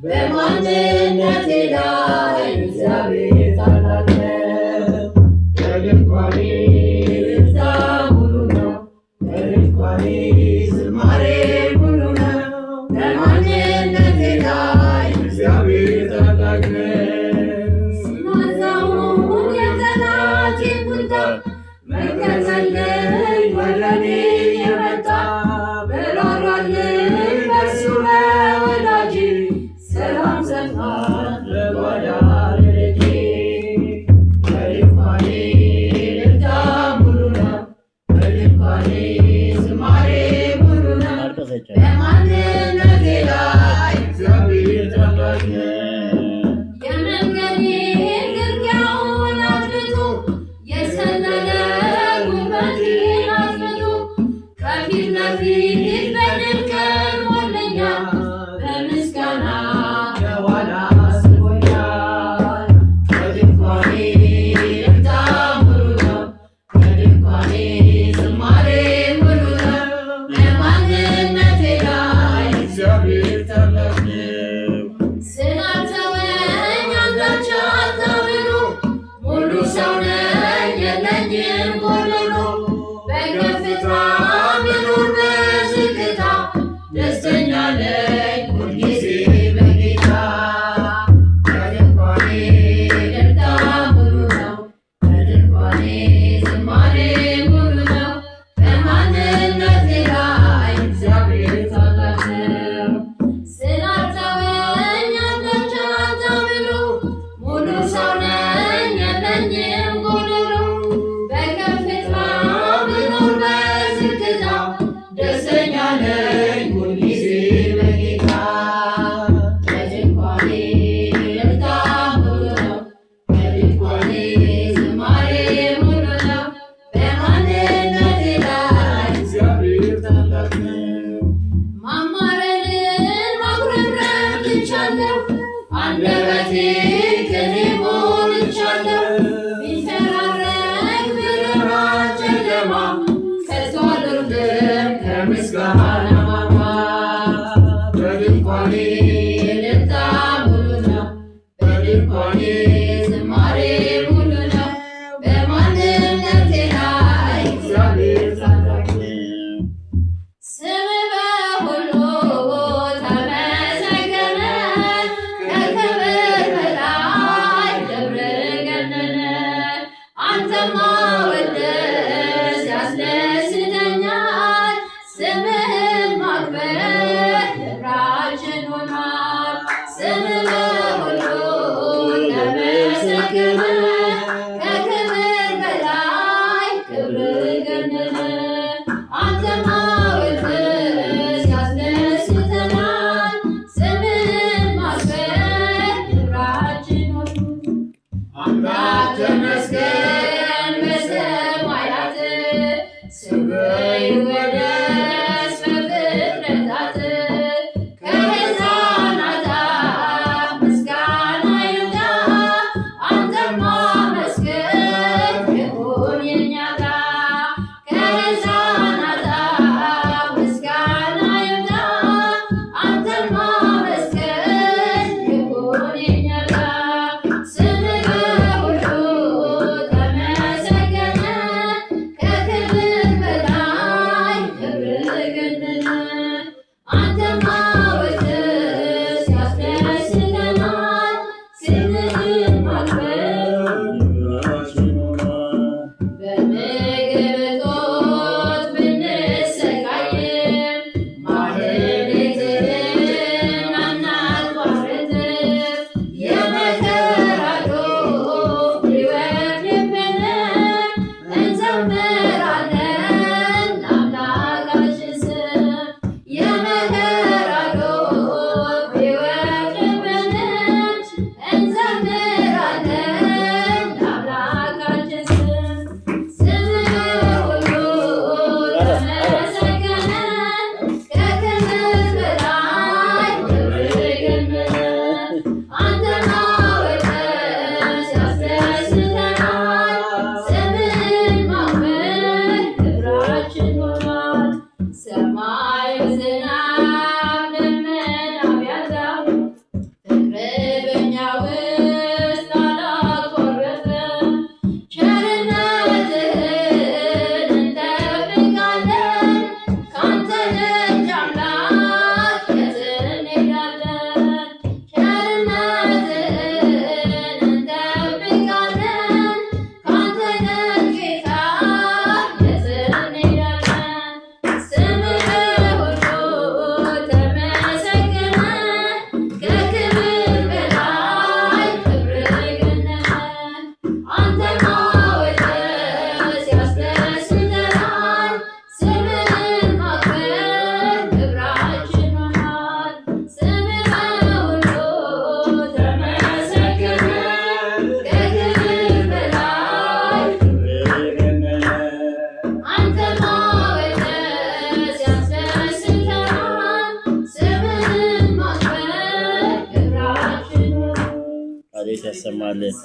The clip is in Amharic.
በማንነቴ ላይ እግዚአብሔር ታላቅ ነው። በድንኳኔ እልልታ ሙሉ ነው። በድንኳኔ ዝማሬ ሙሉ ነው። በማንነቴ ላይ እግዚአብሔር ታላቅ ነው። ስናዛውን የጠላቴ ቁጣ መከተልኝ ወደ እኔ የመጣ በራራልኝ በእርሱ በወዳጄ ሰላም ሰጥቷል በጓዳ ደረጄ። በድንኳኔ እልልታ ሙሉ ነው። በድንኳኔ ዝማሬ ሙሉ ነው። በማንነቴ ላይ እግዚአብሔር ታላቅ ነው። የመንገዴን ግርጌውን አድርቶ የሰለለ ጉልበቴን አጽንቶ ከፊት ለፊት በድል ቀርቦልኛል። በምስጋና ከኋላ ስቦኛል። በድንኳኔ እልልታ ሙሉ ነው። በድንኳኔ ዝማሬ ሙሉ ነው። በማንነቴ ላይ እግዚአብሔር ታላቅ ነው። ስላልተወኝ አንዳች አታብሉ፣ ሙሉ ሰው ነኝ የለኝም ጎደሎ። በከፍታ ብኖር በዝቅታ ደስተኛ ነኝ ሁልጊዜ በጌታ። በድንኳኔ እልልታ ሙሉ ነው። በድንኳኔ ዝማሬ ሙሉ ነው። በማንነቴ ላይ እግዚአብሔር ታላቅ ነው። ስላልተወኝ አንዳች አታብሉ፣ ሙሉ ሰው ነኝ የለኝም ጎደሎ። በከፍታ ብኖር በዝቅታ ደስተኛ ነኝ ሁልጊዜ በጌታ። በድንኳኔ እልልታ ሙሉ ነው። በድንኳኔ ዝማሬ ሙሉ ነው። በማንነቴ ላይ እግዚአብሔር ታላቅ ነው። ማማረርን ማጉረምረም ትቻለሁ፣ አንደበቴን ቅኔ ሞልቻለሁ። ቢፈራረቅ ብርሃን ጨለማ ከቶ አልወርድም ከምስጋና ማማ። በድንኳኔ እልልታ ሙሉ ነው። በድንኳኔ ዝማሬ ሙሉ ነው። በማንነቴ ላይ እግዚአብሔር ታላቅ ነው። ስምህ በሁሉ ተመሰገነ፣ ከክብር በላይ ክብርህ ገነነ። አንተን ማወደስ ያስደስተኛል፣ ስምህን ማክበር ክብራችን ሆኗል። ስምህ በሁሉ ተመሰገነ፣ ከክብር በላይ ክብርህ ገነነ። አንተን ማወደስ ያስደስተናል፣ ስምህን ማክበር ክብራችን ሆኗል። አምላክ ተመስገን በሰማያት፣ ስምህ ይወደስ በፍጥረታት። ከሕፃናት አፍ ማህሌት ያሰማልን።